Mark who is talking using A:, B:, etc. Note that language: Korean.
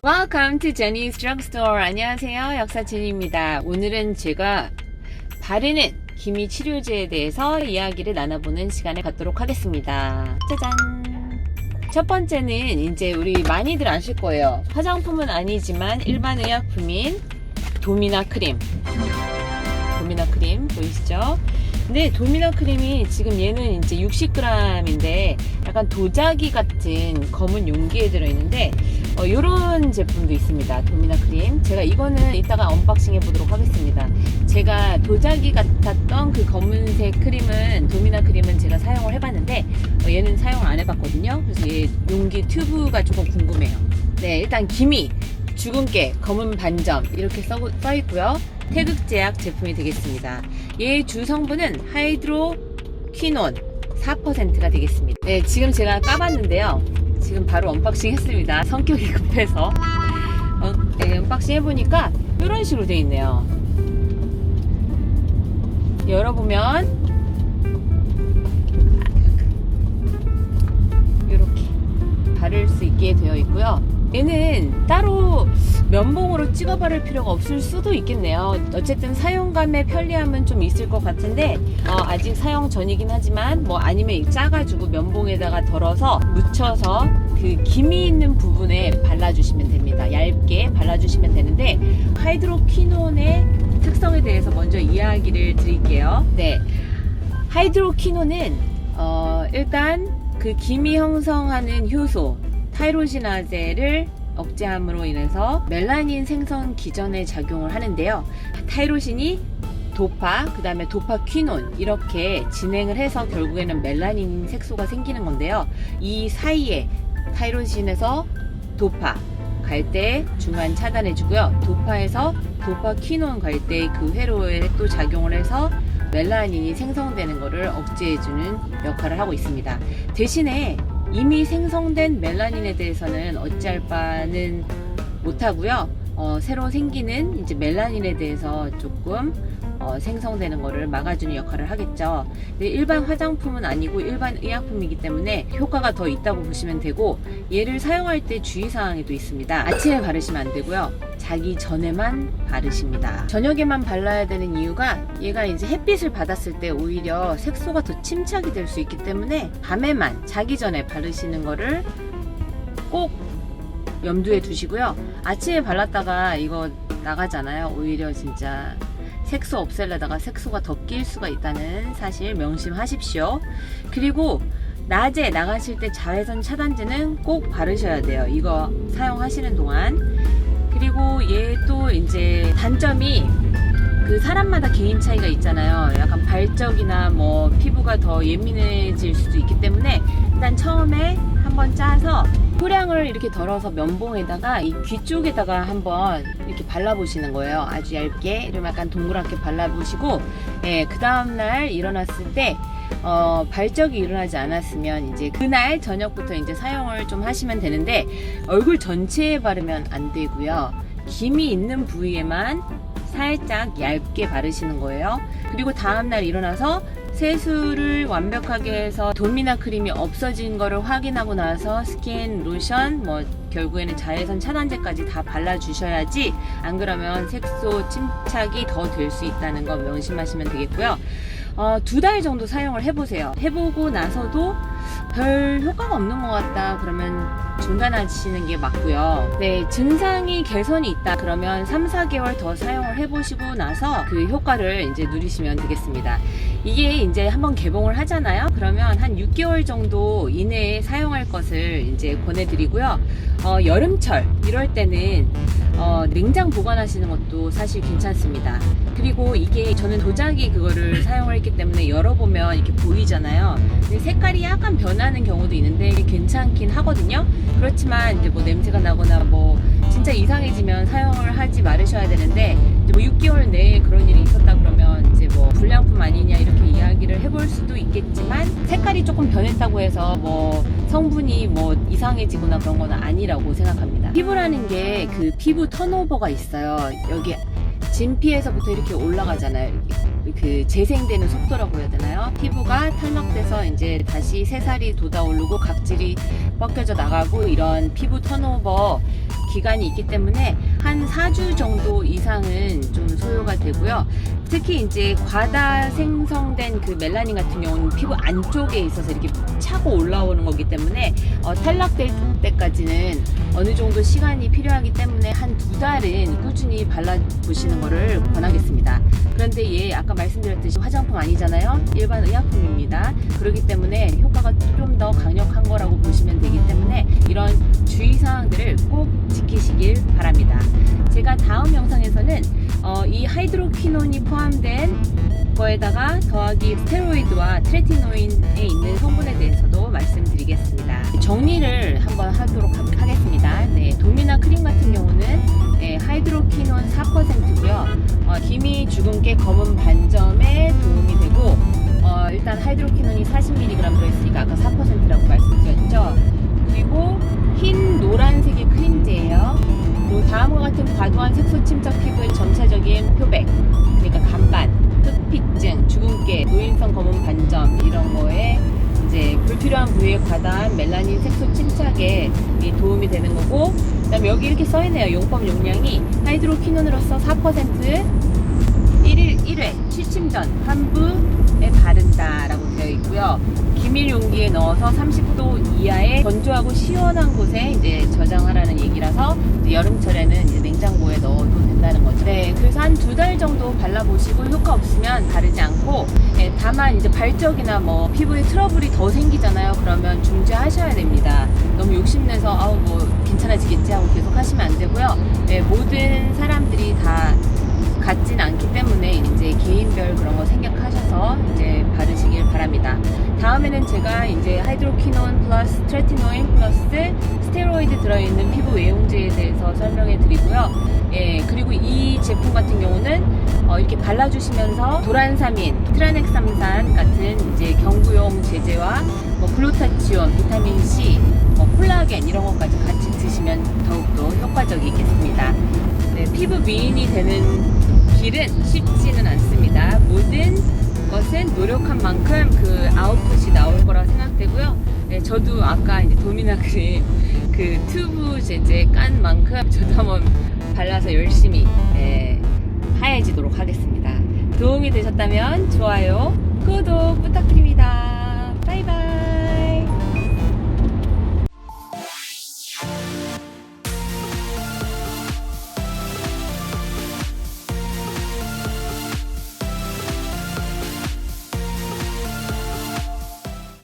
A: Welcome to Jenny's Drugstore. 안녕하세요. 역사 제니입니다. 오늘은 제가 바르는 기미 치료제에 대해서 이야기를 나눠보는 시간을 갖도록 하겠습니다. 짜잔! 첫 번째는 이제 우리 많이들 아실 거예요. 화장품은 아니지만 일반 의약품인 도미나 크림. 도미나 크림 보이시죠? 근데 도미나 크림이 지금 얘는 이제 60g인데 약간 도자기 같은 검은 용기에 들어있는데 요런 제품도 있습니다. 도미나 크림. 제가 이거는 이따가 언박싱 해보도록 하겠습니다. 제가 도자기 같았던 그 검은색 크림은, 도미나 크림은 제가 사용을 해봤는데 얘는 사용을 안 해봤거든요. 그래서 얘 용기 튜브가 조금 궁금해요. 네, 일단 기미, 주근깨, 검은 반점 이렇게 써있고요. 태극제약 제품이 되겠습니다. 얘의 주 성분은 하이드로퀴논 4%가 되겠습니다. 네, 지금 제가 까봤는데요. 지금 바로 언박싱 했습니다. 성격이 급해서. 네, 언박싱 해보니까 이런 식으로 되어 있네요. 열어보면 이렇게 바를 수 있게 되어 있고요. 얘는 따로 면봉으로 찍어 바를 필요가 없을 수도 있겠네요. 어쨌든 사용감의 편리함은 좀 있을 것 같은데 아직 사용 전이긴 하지만 아니면 짜가지고 면봉에다가 덜어서 묻혀서 그 기미 있는 부분에 발라주시면 됩니다. 얇게 발라주시면 되는데 하이드로퀴논의 특성에 대해서 먼저 이야기를 드릴게요. 네, 하이드로퀴논은 일단 그 기미 형성하는 효소 타이로시나제를 억제함으로 인해서 멜라닌 생성 기전에 작용을 하는데요. 타이로신이 도파, 그 다음에 도파퀴논 이렇게 진행을 해서 결국에는 멜라닌 색소가 생기는 건데요. 이 사이에 타이로신에서 도파 갈 때 중간 차단해주고요. 도파에서 도파퀴논 갈 때 그 회로에 또 작용을 해서 멜라닌이 생성되는 것을 억제해주는 역할을 하고 있습니다. 대신에 이미 생성된 멜라닌에 대해서는 어찌할 바는 못하고요. 새로 생기는 이제 멜라닌에 대해서 조금 생성되는 것을 막아주는 역할을 하겠죠. 근데 일반 화장품은 아니고 일반 의약품이기 때문에 효과가 더 있다고 보시면 되고, 얘를 사용할 때 주의사항이 또 있습니다. 아침에 바르시면 안 되고요. 자기 전에만 바르십니다. 저녁에만 발라야 되는 이유가 얘가 이제 햇빛을 받았을 때 오히려 색소가 더 침착이 될 수 있기 때문에 밤에만 자기 전에 바르시는 거를 꼭 염두에 두시고요. 아침에 발랐다가 이거 나가잖아요. 오히려 진짜 색소 없애려다가 색소가 더 낄 수가 있다는 사실 명심하십시오. 그리고 낮에 나가실 때 자외선 차단제는 꼭 바르셔야 돼요. 이거 사용하시는 동안. 그리고 얘 또 이제 단점이 그 사람마다 개인 차이가 있잖아요. 약간 발적이나 피부가 더 예민해질 수도 있기 때문에 일단 처음에 한번 짜서 소량을 이렇게 덜어서 면봉에다가 이 귀 쪽에다가 한번 이렇게 발라보시는 거예요. 아주 얇게 이러면 약간 동그랗게 발라보시고, 그 다음날 일어났을 때 발적이 일어나지 않았으면 이제 그날 저녁부터 이제 사용을 좀 하시면 되는데, 얼굴 전체에 바르면 안 되고요. 기미 있는 부위에만 살짝 얇게 바르시는 거예요. 그리고 다음날 일어나서 세수를 완벽하게 해서 도미나 크림이 없어진 거를 확인하고 나서 스킨, 로션, 결국에는 자외선 차단제까지 다 발라주셔야지, 안 그러면 색소 침착이 더 될 수 있다는 거 명심하시면 되겠고요. 2달 정도 사용을 해보세요. 해보고 나서도 별 효과가 없는 것 같다 그러면 중단하시는 게 맞고요. 네, 증상이 개선이 있다 그러면 3-4개월 더 사용을 해보시고 나서 그 효과를 이제 누리시면 되겠습니다. 이게 이제 한번 개봉을 하잖아요. 그러면 한 6개월 정도 이내에 사용할 것을 이제 권해드리고요. 여름철 이럴 때는 냉장 보관하시는 것도 사실 괜찮습니다. 그리고 이게 저는 도자기 그거를 사용을 했기 때문에 열어보면 이렇게 보이잖아요. 근데 색깔이 약간 변하는 경우도 있는데 괜찮긴 하거든요. 그렇지만 이제 냄새가 나거나 진짜 이상해지면 사용을 하지 말으셔야 되는데, 이제 6개월 내에 그런 일이 있었다 그러면 이제 불량품 아니냐 이렇게 이야기를 해볼 수도 있겠지만, 색깔이 조금 변했다고 해서 성분이 이상해지거나 그런 건 아니라고 생각합니다. 피부라는 게 그 피부 턴오버가 있어요. 여기 진피에서부터 이렇게 올라가잖아요. 그 재생되는 속도라고 해야 되나요? 피부가 탈락돼서 이제 다시 새살이 돋아오르고 각질이 벗겨져 나가고, 이런 피부 턴오버 기간이 있기 때문에 한 4주 정도 이상은 좀 소요가 되고요. 특히 이제 과다 생성된 그 멜라닌 같은 경우는 피부 안쪽에 있어서 이렇게 차고 올라오는 거기 때문에 탈락될 때까지는 어느 정도 시간이 필요하기 때문에 한 2달은 꾸준히 발라보시는 거를 권하겠습니다. 그런데 얘 아까 말씀드렸듯이 화장품 아니잖아요. 일반 의약품입니다. 그렇기 때문에 효과가 좀 더 강력한 거라고 보시면 되기 때문에 이런 주의사항들을 꼭 지키시길 바랍니다. 제가 다음 영상에서는 이 하이드로퀴논이 포함된 거에다가 더하기 스테로이드와 트레티노인에 있는 성분에 대해서도 말씀드리겠습니다. 정리를 한번 하도록 하겠습니다. 네, 도미나 크림 같은 경우는 하이드로퀴논 4%고요. 기미, 주근깨, 검은 반점에 도움이 되고 일단 하이드로퀴논이 40mg 들어있으니까 아까 4%라고 말씀드렸죠. 그리고 흰 노란색의 크림제예요. 그리고 다음과 같은 과도한 색소 침착 피부의 전체적인 표백, 그러니까 간반, 흑피증, 주근깨, 노인성 검은 반점 이런 거에 이제 불필요한 부위에 과다한 멜라닌 색소 침착에 도움이 되는 거고, 그다음에 여기 이렇게 써있네요. 용법 용량이 하이드로퀴논으로서 4% 1회 취침 전 환부에 바른다 라고 되어 있고요. 기밀 용기에 넣어서 30도 이하의 건조하고 시원한 곳에 이제 저장하라는 얘기라서 여름철에는 이제 냉장고에 넣어도 된다는 거죠. 네, 그래서 한 2달 정도 발라보시고 효과 없으면 바르지 않고, 다만 이제 발적이나 뭐 피부에 트러블이 더 생기잖아요. 그러면 중지하셔야 됩니다. 너무 욕심내서 뭐 괜찮아지겠지 하고 계속 하시면 안 되고요. 모든 사람들이 다 같진 않기 때문에 이제 개인별 그런 거 생각하셔서 이제 바르시길 바랍니다. 다음에는 제가 이제 하이드로퀴논 플러스 트레티노인 플러스 스테로이드 들어있는 피부 외용제에 대해서 설명해 드리고요. 그리고 이 제품 같은 경우는 이렇게 발라주시면서 도란사민, 트라넥삼산 같은 이제 경구용 제제와 뭐 글루타치온, 비타민 C, 콜라겐 이런 것까지 같이 드시면 더욱더 효과적이겠습니다. 네, 피부 미인이 되는 길은 쉽지는 않습니다. 모든 것은 노력한 만큼 그 아웃풋이 나올 거라 생각되고요. 저도 아까 이제 도미나 크림 그 튜브 제제 깐 만큼 저도 한번 발라서 열심히 하얘지도록 하겠습니다. 도움이 되셨다면 좋아요, 구독 부탁드립니다.